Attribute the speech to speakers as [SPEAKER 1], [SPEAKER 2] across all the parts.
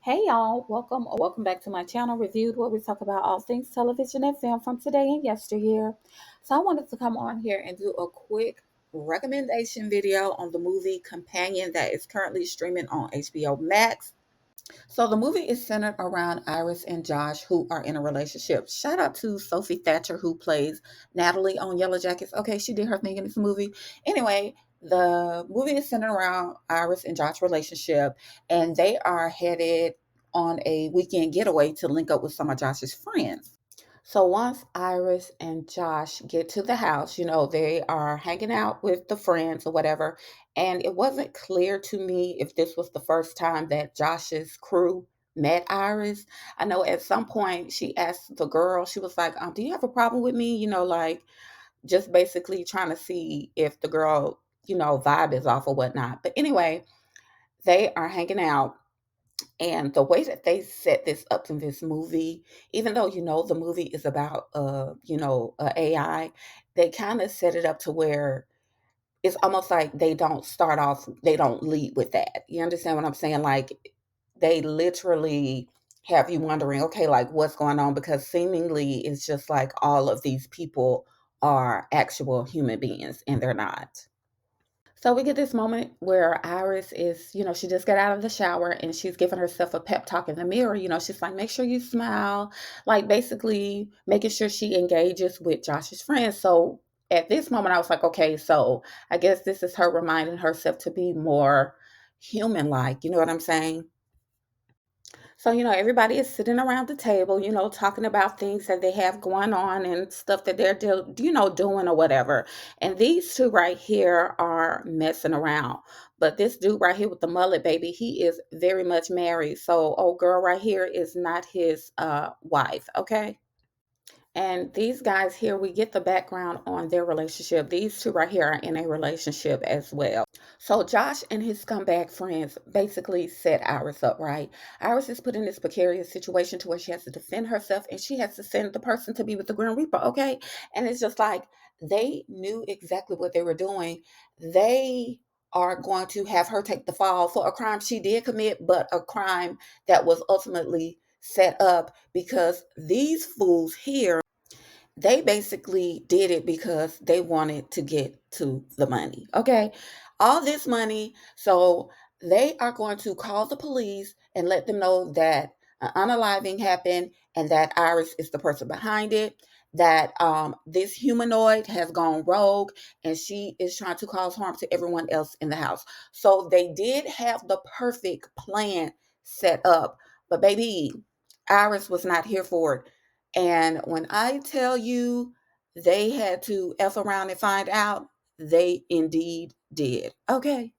[SPEAKER 1] Hey y'all, welcome or welcome back to my channel Reviewed, where we talk about all things television and film from today and yesteryear. So I wanted to come on here and do a quick recommendation video on the movie Companion that is currently streaming on HBO Max. So the movie is centered around Iris and Josh, who are in a relationship. Shout out to Sophie Thatcher, who plays Natalie on Yellow Jackets. Okay, she did her thing in this movie. Anyway, the movie is centered around Iris and Josh's relationship, and they are headed on a weekend getaway to link up with some of Josh's friends. So once Iris and Josh get to the house, they are hanging out with the friends or whatever. And it wasn't clear to me if this was the first time that Josh's crew met Iris. I know at some point she asked the girl, she was like, do you have a problem with me? Like just basically trying to see if the girl, vibe is off or whatnot. But anyway, they are hanging out, and the way that they set this up in this movie, even though the movie is about AI, they kind of set it up to where it's almost like they don't lead with that. You understand what I'm saying? Like they literally have you wondering, okay, like what's going on? Because seemingly it's just like all of these people are actual human beings and they're not. So we get this moment where Iris is, she just got out of the shower and she's giving herself a pep talk in the mirror. She's like, make sure you smile, like basically making sure she engages with Josh's friends. So at this moment, I was like, okay, so I guess this is her reminding herself to be more human like. You know what I'm saying? So, everybody is sitting around the table, talking about things that they have going on and stuff that they're doing or whatever. And these two right here are messing around. But this dude right here with the mullet, baby, he is very much married. So, old girl right here is not his wife, okay? And these guys here, we get the background on their relationship. These two right here are in a relationship as well. So Josh and his scumbag friends basically set Iris up, right? Iris is put in this precarious situation to where she has to defend herself and she has to send the person to be with the Grim Reaper, okay? And it's just like they knew exactly what they were doing. They are going to have her take the fall for a crime she did commit, but a crime that was ultimately set up because these fools here, they basically did it because they wanted to get to the money. Okay. All this money. So they are going to call the police and let them know that an unaliving happened and that Iris is the person behind it. That this humanoid has gone rogue and she is trying to cause harm to everyone else in the house. So they did have the perfect plan set up. But baby, Iris was not here for it. And when I tell you they had to F around and find out, they indeed did. Okay.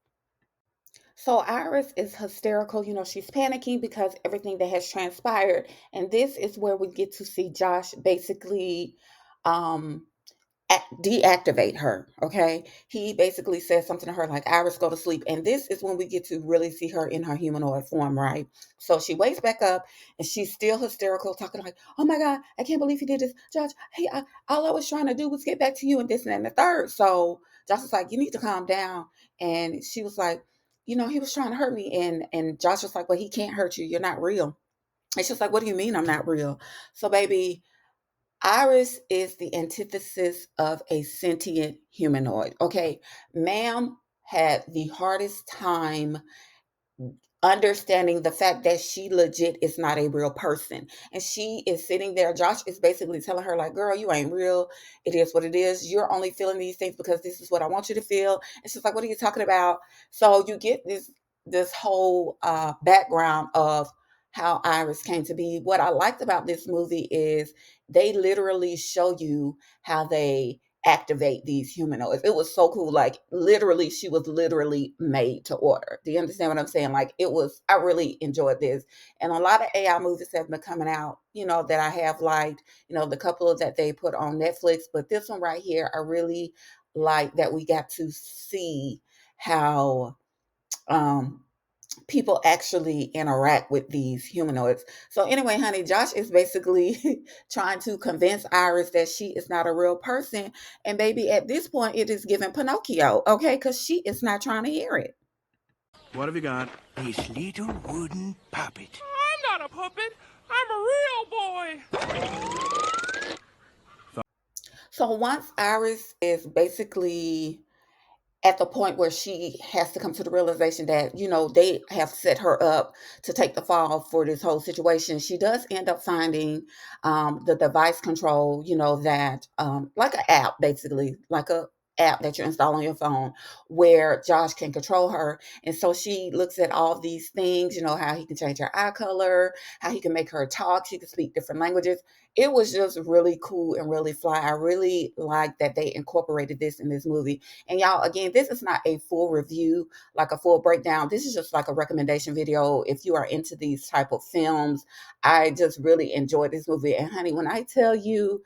[SPEAKER 1] So Iris is hysterical. She's panicking because everything that has transpired. And this is where we get to see Josh basically um, deactivate her. Okay. He basically says something to her like, Iris, go to sleep. And this is when we get to really see her in her humanoid form, right? So she wakes back up and she's still hysterical, talking like, oh my God, I can't believe he did this. Josh, hey, all I was trying to do was get back to you and this and that and the third. So Josh was like, you need to calm down. And she was like, he was trying to hurt me. And Josh was like, well, he can't hurt you. You're not real. And she's like, what do you mean I'm not real? So baby, Iris is the antithesis of a sentient humanoid. Okay, ma'am had the hardest time understanding the fact that she legit is not a real person. And she is sitting there. Josh is basically telling her, like, girl, you ain't real. It is what it is. You're only feeling these things because this is what I want you to feel. And she's like, what are you talking about? So you get this whole background of how Iris came to be. What I liked about this movie is they literally show you how they activate these humanoids. It was so cool. Like literally, she was literally made to order. Do you understand what I'm saying? Like it was, I really enjoyed this. And a lot of AI movies have been coming out, that I have liked, the couple of that they put on Netflix. But this one right here, I really like that we got to see how um people actually interact with these humanoids. So anyway, honey, Josh is basically trying to convince Iris that she is not a real person. And baby, at this point, it is giving Pinocchio, okay? Because she is not trying to hear it.
[SPEAKER 2] What have you got? This little wooden puppet. not a puppet. I'm a real boy.
[SPEAKER 1] So once Iris is basically at the point where she has to come to the realization that they have set her up to take the fall for this whole situation, she does end up finding the device control, that like an app, basically like a app that you install on your phone, where Josh can control her. And so she looks at all these things, how he can change her eye color, how he can make her talk, she can speak different languages. It was just really cool and really fly. I really like that they incorporated this in this movie. And y'all, again, this is not a full review, like a full breakdown. This is just like a recommendation video. If you are into these type of films, I just really enjoyed this movie. And honey, when I tell you,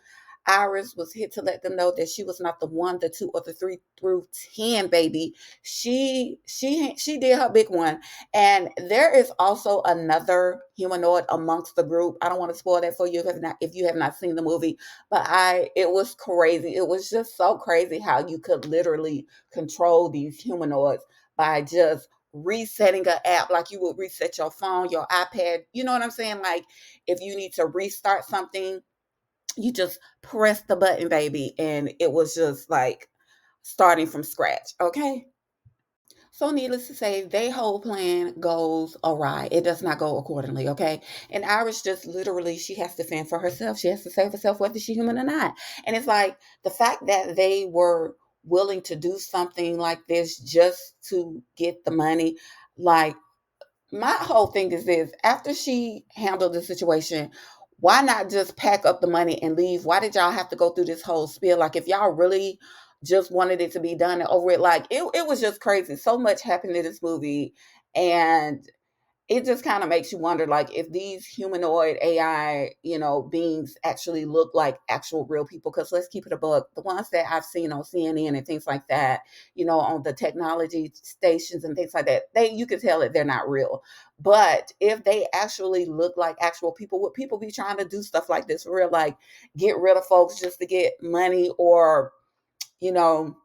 [SPEAKER 1] Iris was here to let them know that she was not the one, the two, or the three through 10, baby. She did her big one. And there is also another humanoid amongst the group. I don't want to spoil that for you if you have not seen the movie, but it was crazy. It was just so crazy how you could literally control these humanoids by just resetting an app, like you would reset your phone, your iPad. You know what I'm saying? Like if you need to restart something, you just press the button, baby, and it was just like starting from scratch. Okay. So, needless to say, their whole plan goes awry. It does not go accordingly, okay? And Iris just literally, she has to fend for herself. She has to save herself, whether she's human or not. And it's like the fact that they were willing to do something like this just to get the money, like, my whole thing is this: after she handled the situation, why not just pack up the money and leave? Why did y'all have to go through this whole spiel? Like, if y'all really just wanted it to be done and over it, like it was just crazy. So much happened in this movie, and it just kind of makes you wonder, like, if these humanoid AI, beings actually look like actual real people. Because let's keep it a buck, the ones that I've seen on CNN and things like that, on the technology stations and things like that, you can tell that they're not real. But if they actually look like actual people, would people be trying to do stuff like this for real, like get rid of folks just to get money, or you know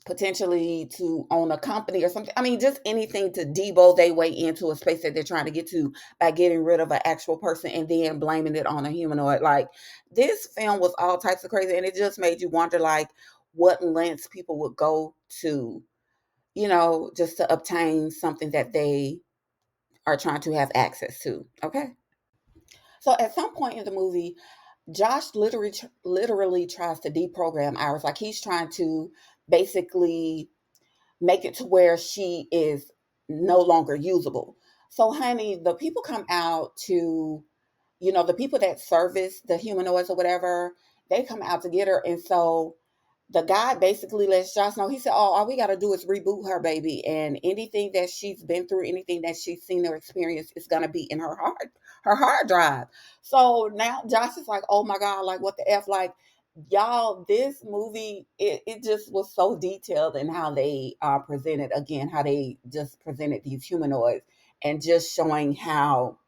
[SPEAKER 1] potentially to own a company or something? I mean, just anything to debo their way into a space that they're trying to get to by getting rid of an actual person and then blaming it on a humanoid. Like, this film was all types of crazy, and it just made you wonder, like, what lengths people would go to, just to obtain something that they are trying to have access to. Okay. So at some point in the movie, Josh literally tries to deprogram Iris. Like, he's trying to basically make it to where she is no longer usable. So, honey, the people come out to, the people that service the humanoids or whatever, they come out to get her. And so the guy basically lets Josh know. He said, "Oh, all we got to do is reboot her, baby. And anything that she's been through, anything that she's seen or experienced is going to be in her hard drive." So now Josh is like, "Oh my God, like what the F?" Like, y'all, this movie, it just was so detailed in how they presented, again, how they just presented these humanoids, and just showing how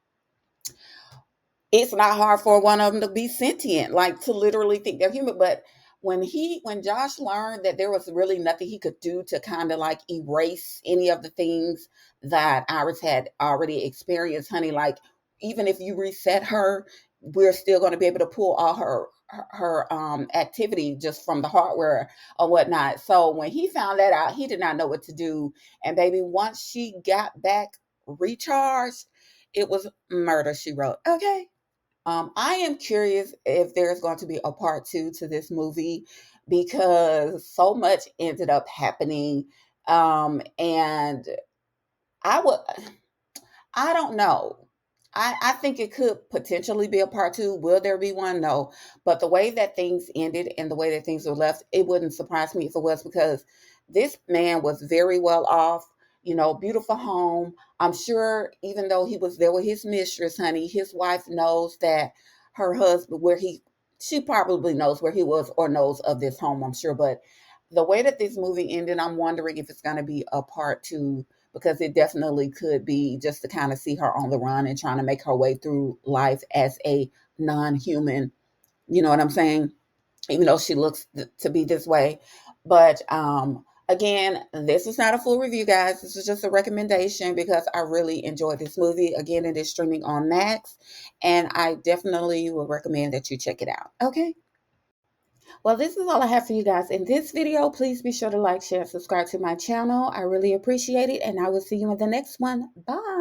[SPEAKER 1] it's not hard for one of them to be sentient, like to literally think they're human. But when Josh learned that there was really nothing he could do to kind of like erase any of the things that Iris had already experienced, honey, like, even if you reset her, we're still going to be able to pull all her activity just from the hardware or whatnot. So when he found that out, he did not know what to do. And baby, once she got back recharged, it was murder, she wrote. Okay. I am curious if there's going to be a part two to this movie, because so much ended up happening. And I would, I don't know. I think it could potentially be a part two. Will there be one? No. But the way that things ended and the way that things were left, it wouldn't surprise me if it was, because this man was very well off, beautiful home. I'm sure even though he was there with his mistress, honey, his wife knows that her husband, she probably knows where he was or knows of this home, I'm sure. But the way that this movie ended, I'm wondering if it's going to be a part two, because it definitely could be just to kind of see her on the run and trying to make her way through life as a non-human. You know what I'm saying? Even though she looks to be this way. But Again, this is not a full review, guys. This is just a recommendation because I really enjoyed this movie. Again, it is streaming on Max, and I definitely will recommend that you check it out. Okay? Well, this is all I have for you guys in this video. Please be sure to like, share, and subscribe to my channel. I really appreciate it, and I will see you in the next one. Bye.